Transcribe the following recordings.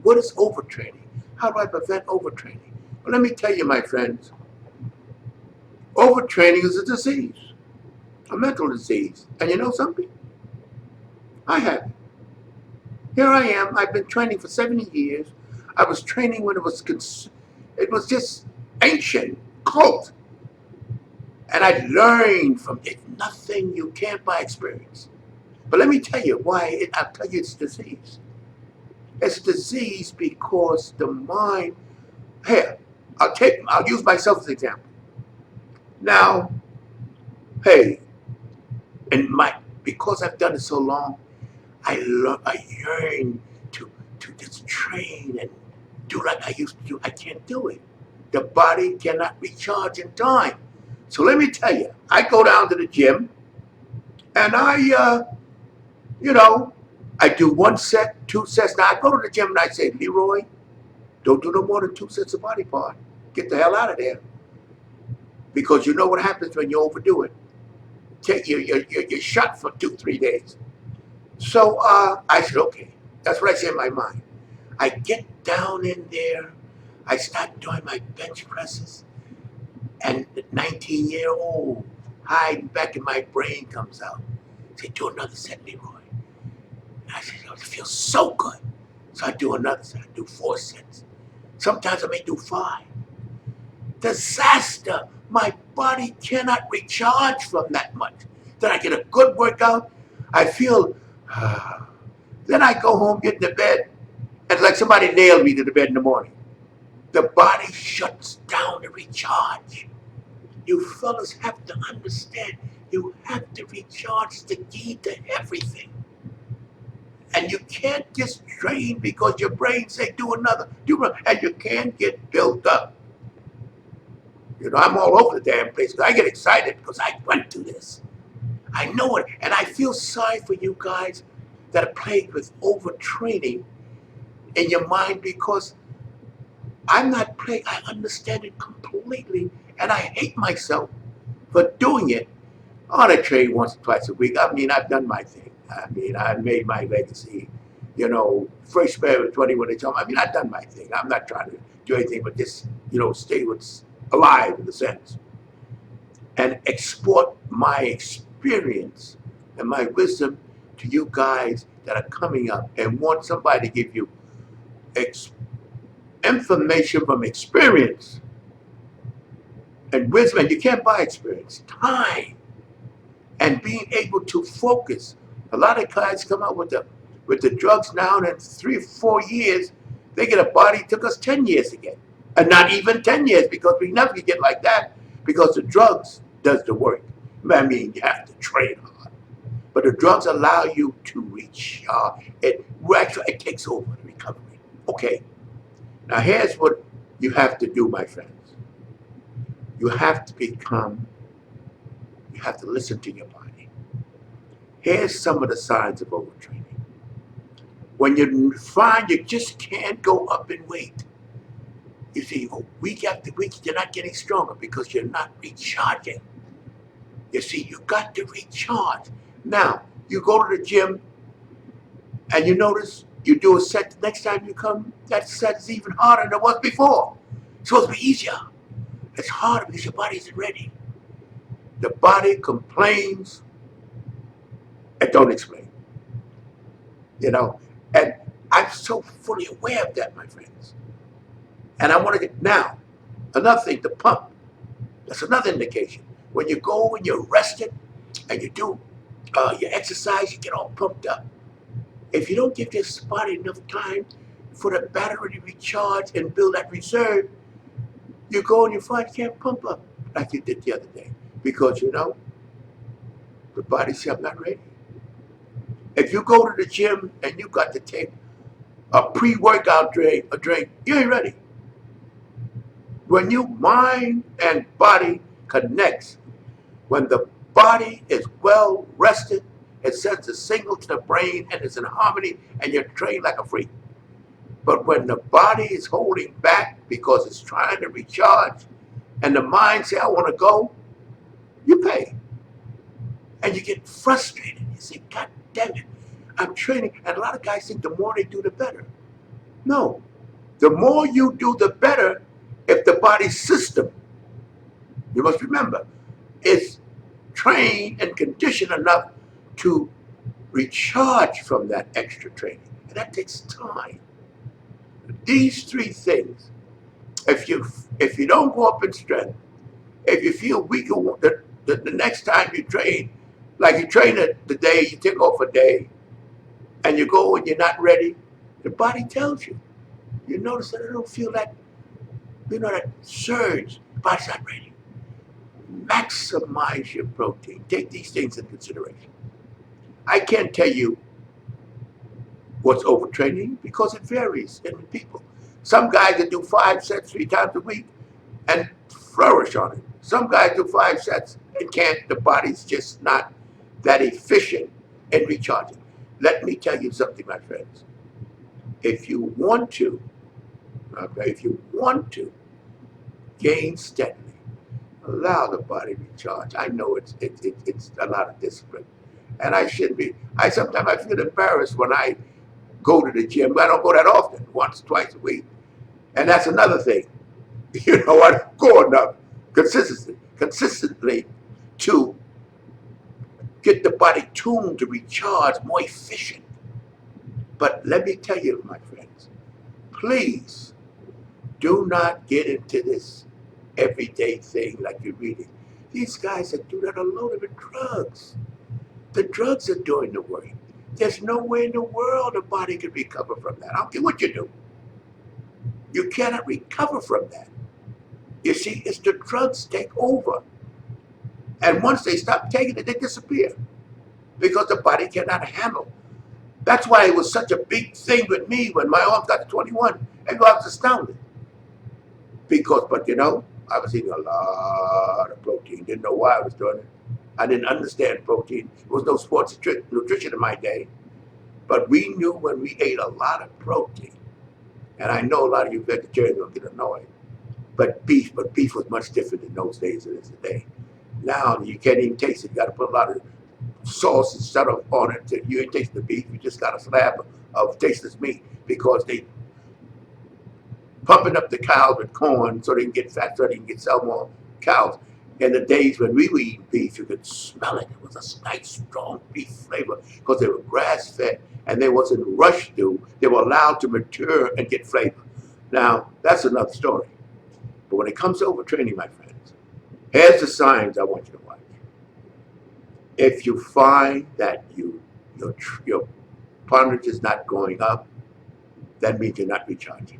What is overtraining? How do I prevent overtraining? Well, let me tell you, my friends, overtraining is a disease, a mental disease. And you know something? I have it. Here I am. I've been training for 70 years. I was training when it was just ancient, cult. And I learned from it. Nothing you can't buy experience. But let me tell you why. I'll tell you it's disease. It's disease because the mind. Here, I'll use myself as an example. Now, hey, and because I've done it so long, I yearn to just train and do like I used to do. I can't do it. The body cannot recharge in time. So let me tell you, I go down to the gym and you know, I do 1 set, 2 sets. Now I go to the gym and I say, Leroy, don't do no more than 2 sets of body part. Get the hell out of there. Because you know what happens when you overdo it. You're shot for 2-3 days. So I said, okay. That's what I say in my mind. I get down in there. I start doing my bench presses. And the 19-year-old hiding back in my brain comes out. I say, do another set, Leroy. And I said, oh, it feels so good. So I do another set. I do 4 sets. Sometimes I may do 5. Disaster. My body cannot recharge from that much. Then I get a good workout. I feel, then I go home, get into bed, and it's like somebody nailed me to the bed in the morning. The body shuts down to recharge. You fellas have to understand, you have to recharge the key to everything. And you can't just train because your brain say do another, and you can't get built up. You know, I'm all over the damn place. I get excited because I went through this. I know it, and I feel sorry for you guys that are plagued with overtraining in your mind because I'm not plagued. I understand it completely, and I hate myself for doing it. I want to train once or twice a week. I mean, I've done my thing. I mean, I've made my legacy. You know, first pair of 20 when they tell me, I mean, I've done my thing. I'm not trying to do anything but just, you know, stay what's alive in a sense. And export my experience and my wisdom to you guys that are coming up and want somebody to give you information from experience and wisdom. And you can't buy experience. Time. And being able to focus. A lot of guys come out with the drugs now, and in 3 or 4 years, they get a body it took us 10 years to get. And not even 10 years, because we never could get like that, because the drugs does the work. I mean, you have to train hard. But the drugs allow you to reach, it takes over the recovery. Okay. Now here's what you have to do, my friends. You have to listen to your body. Here's some of the signs of overtraining. When you find you just can't go up in weight, you see, week after week, you're not getting stronger because you're not recharging. You see, you got to recharge. Now, you go to the gym and you notice you do a set. The next time you come, that set is even harder than it was before. It's supposed to be easier. It's harder because your body isn't ready. The body complains and don't explain. You know, and I'm so fully aware of that, my friends. And I want to get now, another thing, the pump. That's another indication. When you go and you're rested and you do your exercise, you get all pumped up. If you don't give your body enough time for the battery to recharge and build that reserve, you go and you find you can't pump up like you did the other day. Because, you know, the body says, I'm not ready. If you go to the gym and you got to take a pre-workout drink, you ain't ready. When you mind and body connects, when the body is well rested, it sends a signal to the brain and it's in harmony and you're trained like a freak. But when the body is holding back because it's trying to recharge and the mind says, I want to go, you pay. And you get frustrated. You say, God damn it, I'm training. And a lot of guys think the more they do, the better. No. The more you do, the better if the body system, you must remember, is trained and conditioned enough to recharge from that extra training. And that takes time. These three things, if you don't go up in strength, if you feel weaker the next time you train, like you train the day, you take off a day, and you go and you're not ready, the body tells you. You notice that I don't feel that, that surge. The body's not ready. Maximize your protein. Take these things into consideration. I can't tell you what's overtraining because it varies in people. Some guys that do 5 sets 3 times a week and flourish on it. Some guys do 5 sets and can't. The body's just not that efficient in recharging. Let me tell you something, my friends. If you want to, okay, if you want to gain steadily, allow the body to recharge. I know it's a lot of discipline, and I shouldn't be. Sometimes I feel embarrassed when I go to the gym. I don't go that often, once, twice a week, and that's another thing. I don't go enough consistently to get the body tuned to recharge more efficient. But let me tell you, my friends, please do not get into this everyday thing like you're reading. These guys that do that are loaded with drugs. The drugs are doing the work. There's no way in the world the body can recover from that. I don't care what you do. You cannot recover from that. You see, it's the drugs take over. And once they stop taking it, they disappear because the body cannot handle. That's why it was such a big thing with me when my arms got to 21. Everybody was astounded. But I was eating a lot of protein. Didn't know why I was doing it. I didn't understand protein. There was no sports nutrition in my day. But we knew when we ate a lot of protein, and I know a lot of you vegetarians will get annoyed, but beef was much different in those days than it is today. Now you can't even taste it. You got to put a lot of sauce and stuff on it. You ain't taste the beef. You just got a slab of tasteless meat because they pumping up the cows with corn so they can get fat, so they can sell more cows. In the days when we were eating beef, you could smell it. It was a nice, strong beef flavor because they were grass-fed and they wasn't rushed through. They were allowed to mature and get flavor. Now, that's another story. But when it comes to overtraining, my friends, here's the signs I want you to watch. If you find that your ponderage is not going up, that means you're not recharging.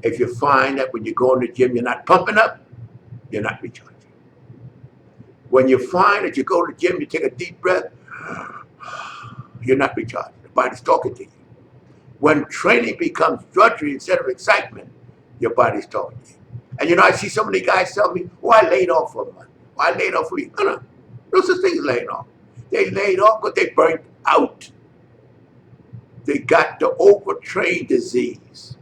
If you find that when you go in the gym, you're not pumping up, you're not recharging. When you find that you go to the gym, you take a deep breath, you're not recharging. The body's talking to you. When training becomes drudgery instead of excitement, your body's talking to you. And I see so many guys tell me, oh, I laid off for a month. Oh, I laid off for a week. No. No such thing as laying off. They laid off because they burnt out. They got the overtrained disease.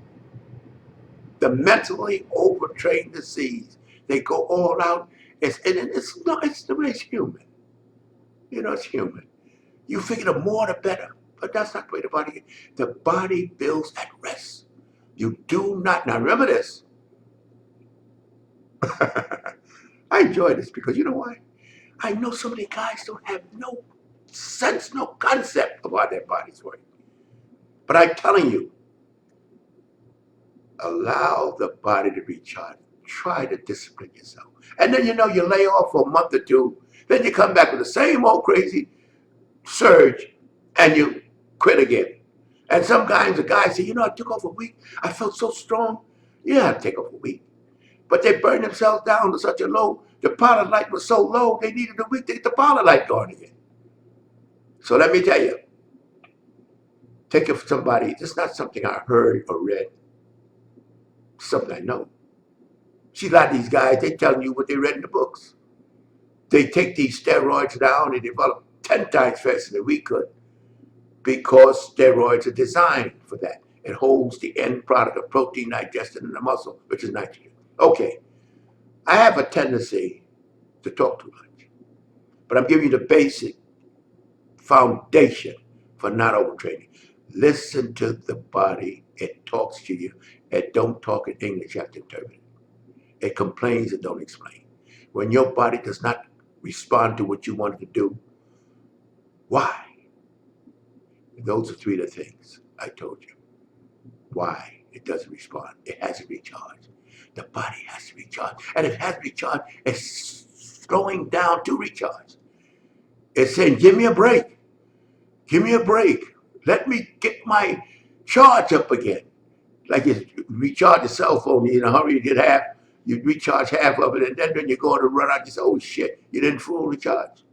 The mentally overtrained disease. They go all out. It's the way it's human. It's human. You figure the more the better. But that's not the way the body is. The body builds at rest. You do not. Now remember this. I enjoy this because you know why? I know so many guys don't have no sense, no concept of how their bodies work. But I'm telling you, allow the body to recharge. Try to discipline yourself. And then you lay off for a month or two. Then you come back with the same old crazy surge and you quit again. And sometimes the guys say, I took off a week. I felt so strong. Yeah, I take off a week. But they burned themselves down to such a low. The pilot light was so low, they needed a week to get the pilot light going again. So let me tell you, take it from somebody. It's not something I heard or read. It's something I know. See, a lot of these guys, they telling you what they read in the books. They take these steroids down and develop 10 times faster than we could because steroids are designed for that. It holds the end product of protein digested in the muscle, which is nitrogen. Okay, I have a tendency to talk too much, but I'm giving you the basic foundation for not overtraining. Listen to the body. It talks to you. It don't talk in English. You have to interpret it. It complains and don't explain. When your body does not respond to what you wanted to do, why? Those are three of the things I told you. Why it doesn't respond. It hasn't recharged. The body has to recharge. And if it has recharged, it's slowing down to recharge. It's saying, give me a break. Give me a break. Let me get my charge up again. Like you recharge a cell phone, you're in a hurry to get half, you recharge half of it, and then when you go to run out, you say, oh shit, you didn't fully recharge.